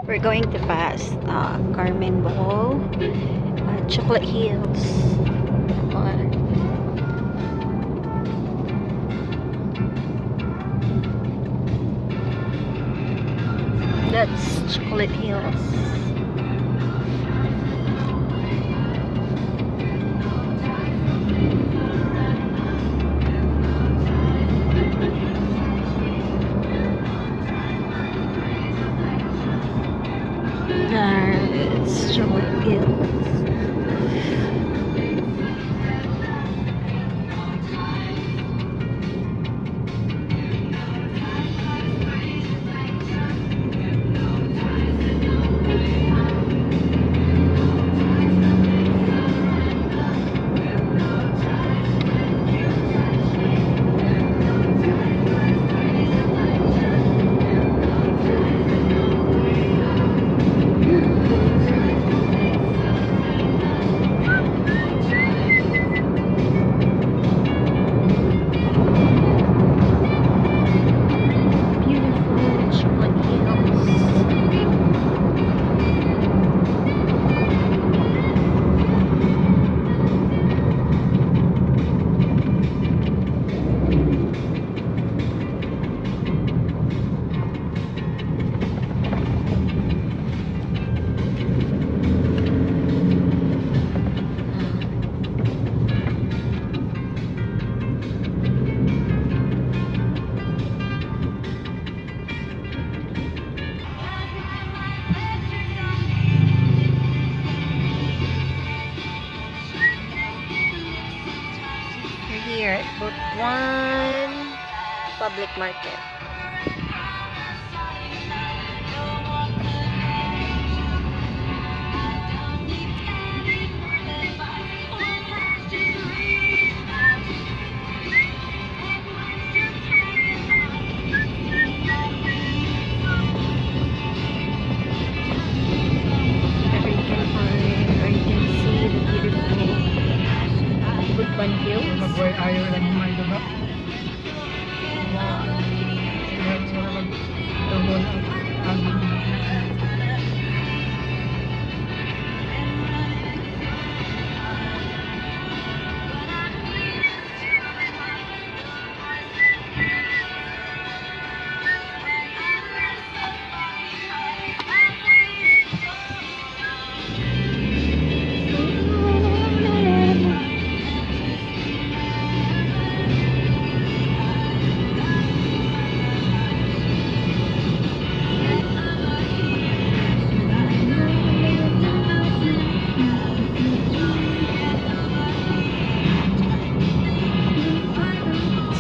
We're going to pass Carmen Bohol, Chocolate Hills. That's Chocolate Hills. It's Chocolate Hills. Here at Butuan Public Market. There you can find, or you can see the beautiful Butuan Hills. Ayaw lang naman ito ba?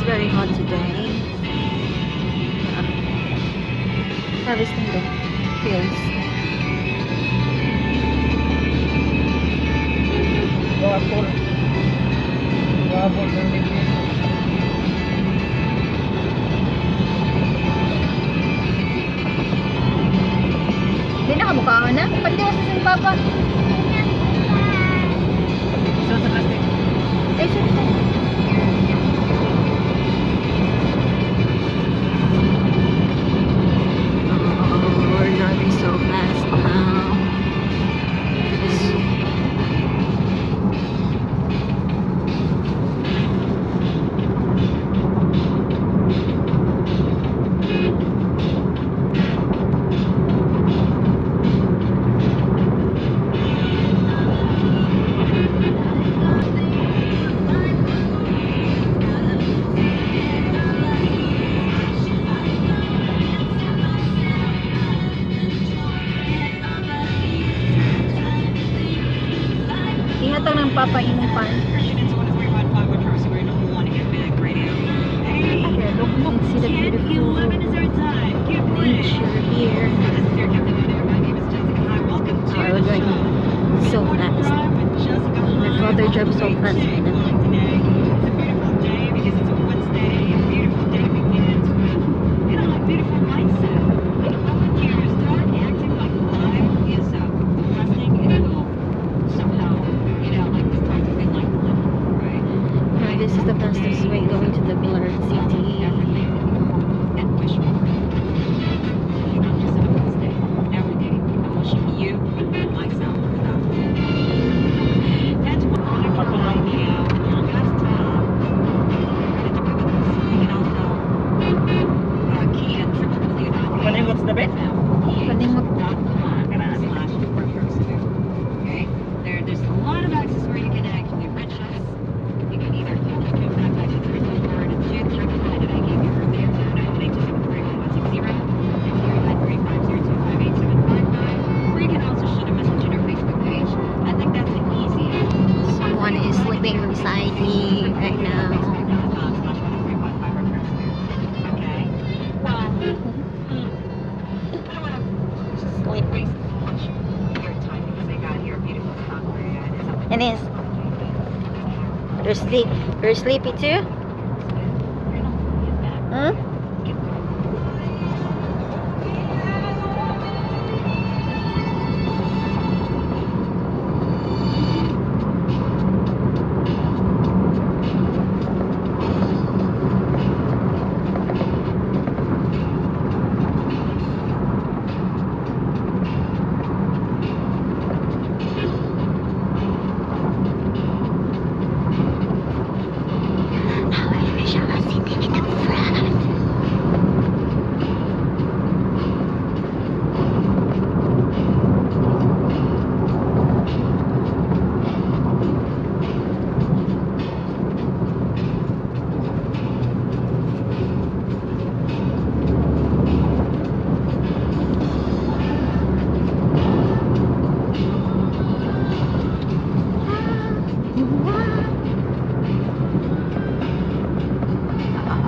Very hot today. Harvesting the fields. Wapol. Wapol ng libro. Hindi na kamukha na. Pati ako sa papa. Sa kastik. Eh, sure. We're driving so fast now. Ingat ang ng papainipan. Here, look, you can see the beautiful nature here. We're going so fast. My father drives so fast. This is the fastest way going to the Blurred City. Okay. There's a lot of access where you can actually enrich us. You can either call us to a backpack to 324 and it's Jan check line that I gave you earlier, 0928-273-1160, or you can also shoot a message on our Facebook page. I think that's the easiest. Someone is sleeping beside me right now. Okay. Well, I don't want to Sleeping. waste much of your time because I got your beautiful spot where it is. It is. You're sleepy too? Hmm? I wish I was sitting in the front.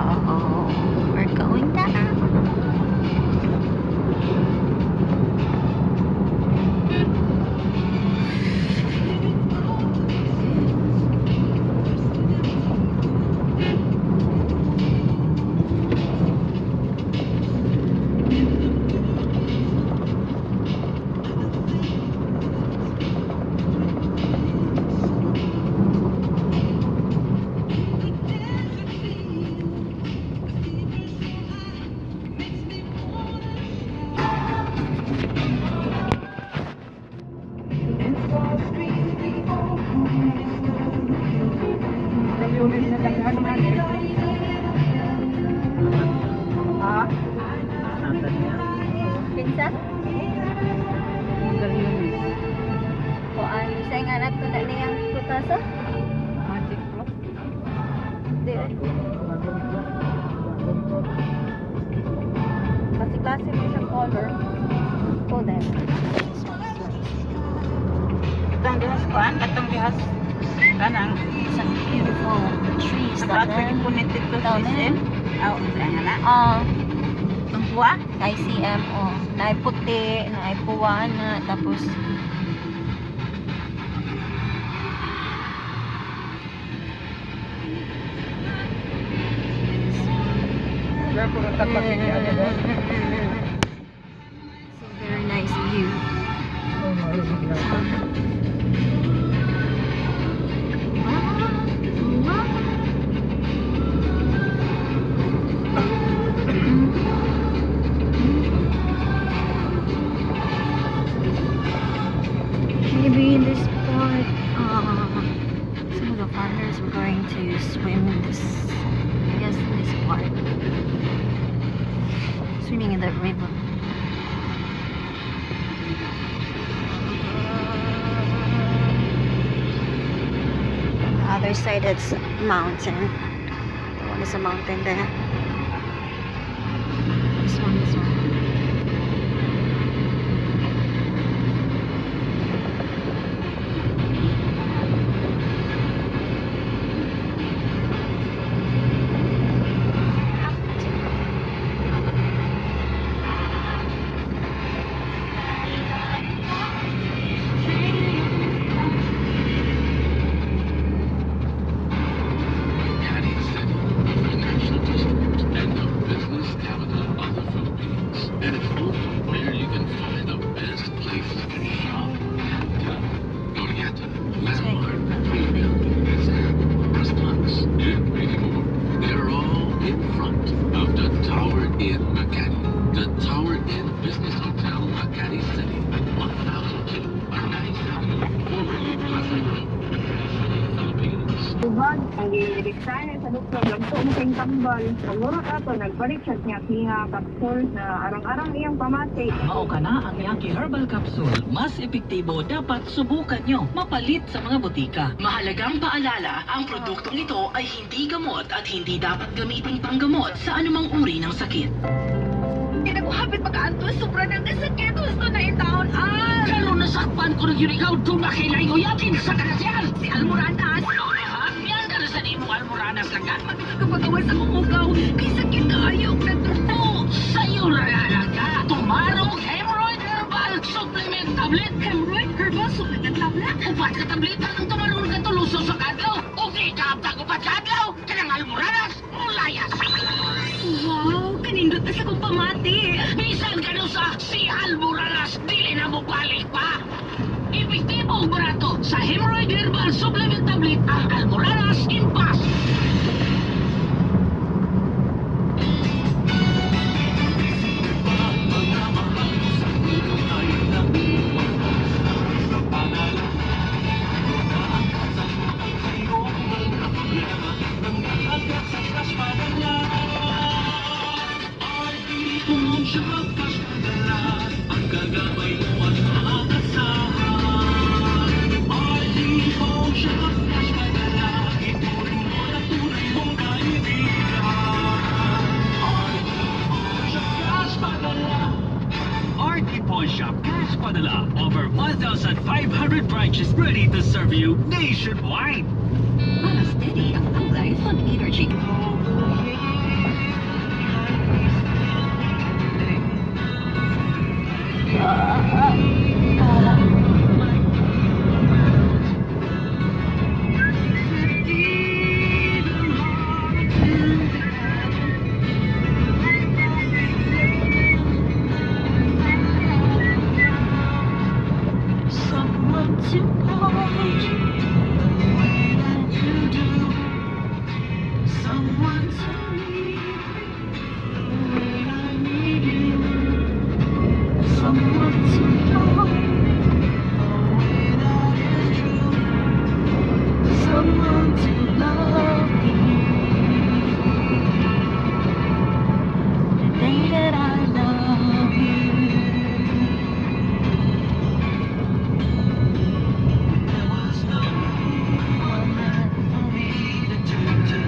Oh, we're going down. Unit na lang ano man eh. Ha? Pinsan? Unit. O ano siya nga nato na niyang prutaso? Magic Pro. Di. Kasi klase mo siyang color. Hold them. Itong dihas kuan, katong dihas kanang Some beautiful trees sa that ato punit dito Down there. system. Aw, sa nga na. Ang buwa. ICM o naay puti, naay puwana, tapos Kaya ko tapak ini ada ba? it's a very nice view. Oh, marunong na. Maybe in this part, some of the farmers were going to swim in this, I guess in this part. Swimming in the river. On the other side, it's mountain. The one is a mountain there. This one is one. Ang designer sa Nagpo mo kayong tambal. Pagurot ato, nagbalik siya niya kinga kapsul na arang-arang iyang pamati. Mao ka na ang Yaki Herbal Capsule. Mas epektibo, dapat subukan nyo. Mapalit sa mga butika. Mahalagang paalala, ang produktong ito ay hindi gamot at hindi dapat gamitin panggamot sa anumang uri ng sakit. Kinaguhapit pagkaanto, sobra ng kasakit. Gusto na itaon, Pero nasakpan ko na yun ikaw, dumakilay ko yakin sa kanasyan! Si Almoranas. Yan ka na sa nimo Almoranas lang ka. Kapagawa sa kumugaw, kay sakit na ayaw na turbo. Sa'yo lang ka. Tumarong Hemorrhoid Herbal Supplement Tablet. Hemorrhoid herbal supplement tablet. Upat ka tableta ng tumarong ka tuluso sa kadlaw. Okay, kaabta ko pa kadlaw. Kanang Almoranas, mulayas. Wow, kanindot na sa kong pamati. Bisan ka no sa si Almoranas, dili na mo balik pa. Epektibo ang barato sa Hemorrhoid Herbal Supplement Tablet ang Almoranas Impas. RT Pawn Shop Cash Padala. Over 1,500 branches ready to serve you nationwide. Para steady ang kulay ng energy. Someone to hold you the way that you do. Someone to need the way I need you. Someone to know the way that is true. Someone to love me the way that I love you. There was no one left for me to turn to.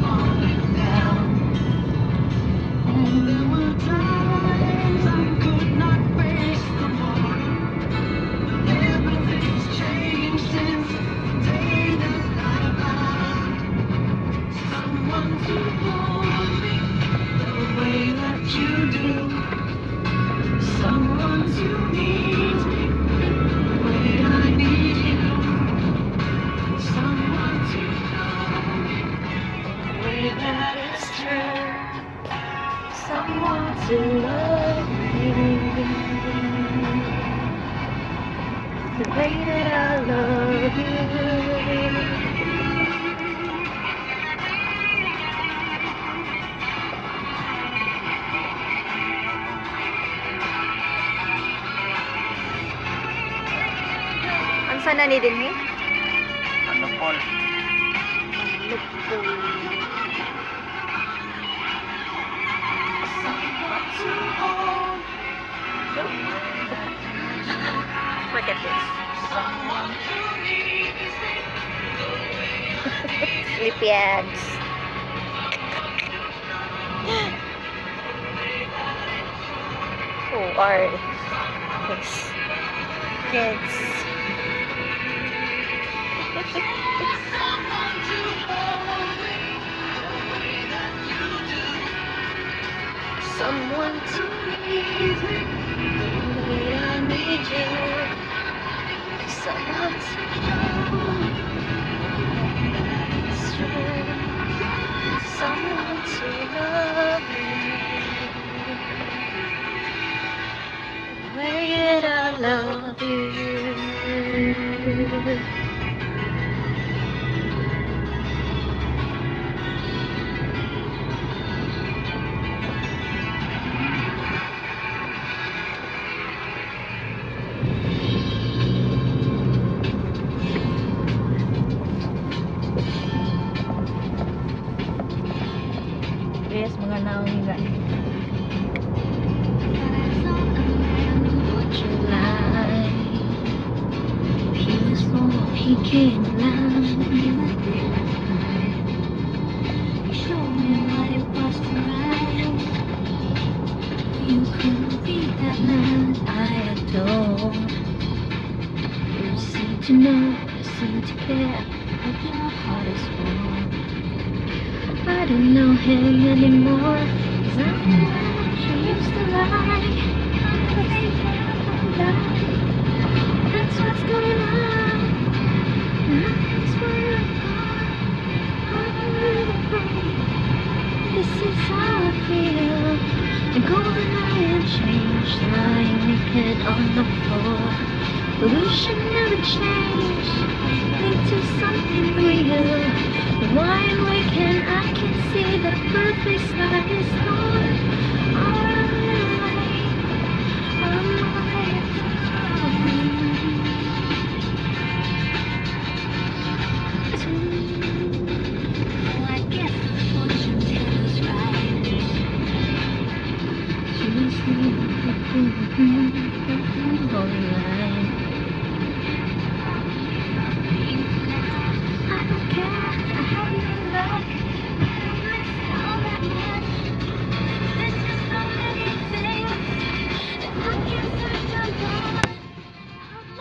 Falling down. And there were times I could not face the morning. But everything's changed since the day that I found someone to hold me the way that you do. Someone to need me the way I need you. Someone to know me the way that is true. Someone to love me the way that I love you. Ang sana ni din Ano po? Look at this. Sleepy eggs. Who are his kids? Someone to need me the way I need you. Someone to know it's true. Someone to love me the way that I love you. guys, mga naunga. He came around and you were there. You showed me what it was to ride. You couldn't be that man that I adore. You seem to know, you seem to care, but your heart is warm. I don't know him anymore, 'cause I'm the one that you used to like. That's what's going on. That's where I'm going. I'm a little free. This is how I feel. The golden iron changed, lying naked on the floor. Pollution never changed into something real. Wide awake and I can see the perfect sky is gone. I'm a little late. I'm late. Oh, I guess the fortune teller's right. She's the holy line. I don't care, I have your luck. All that much. There's just so many things that I can't search alone.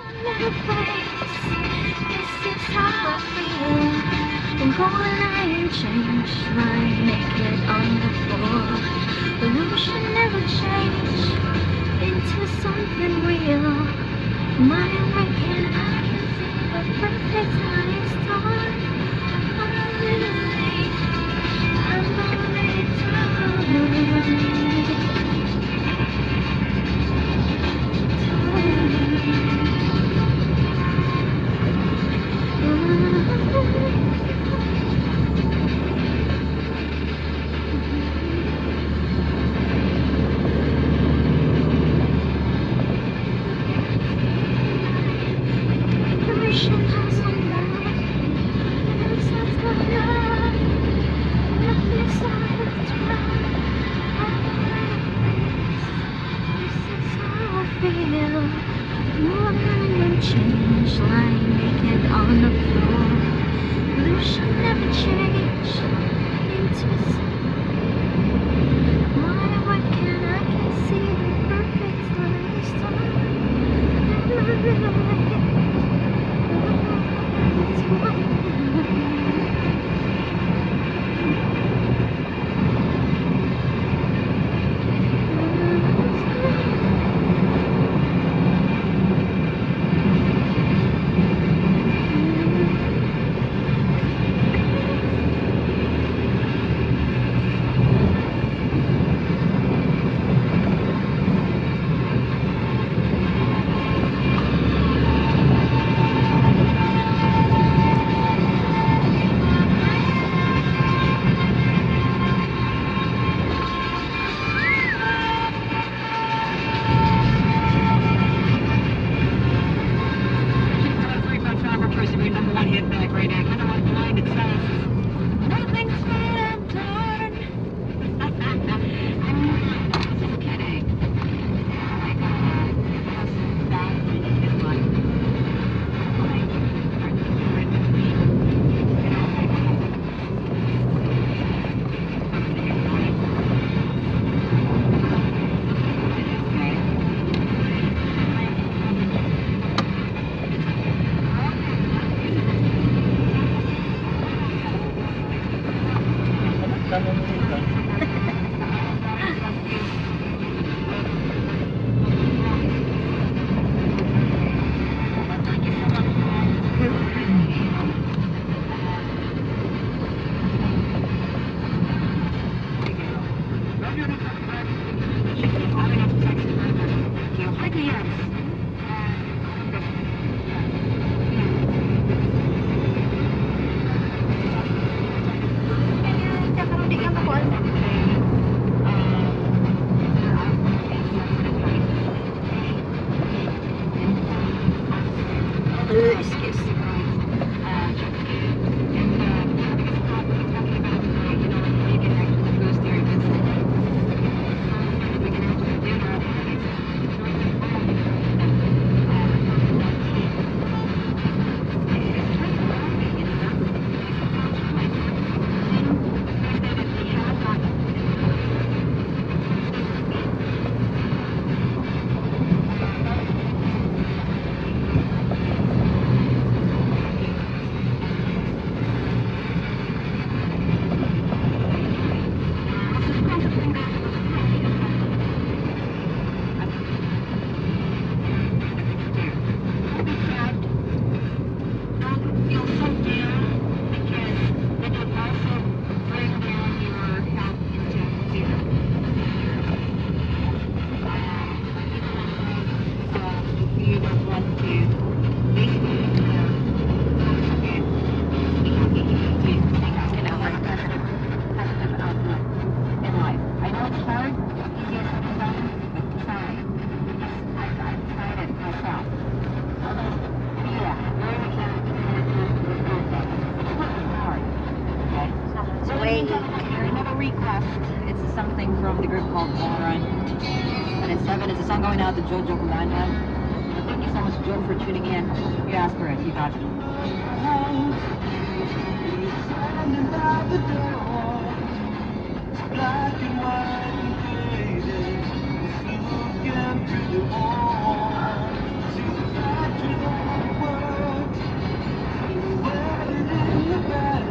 I'm never face. This is how I feel. I'm golden iron changed, lying naked on the floor. Pollution never changed into something real. My awaken, I can see the perfect sky is torn. I'm a little late. I'm Pollution has no love. It's not going on. Nothing solid to run. This is how I feel. More than change, lying naked on the floor. Pollution never changed into my awaken. I can see the perfect sky storm. Excuse. You can actually boost your something from the group called Long Run. And it's 7. It's a song going out to Jojo Kumanya. Thank you so much, Joe, for tuning in. You asked for it. You got it. Standing by the door, black and white and faded, looking through the wall. See the factory that works, welded in the back.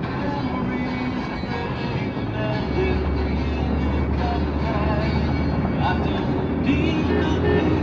Memories are fading and they're bringing it back. I don't need nothing.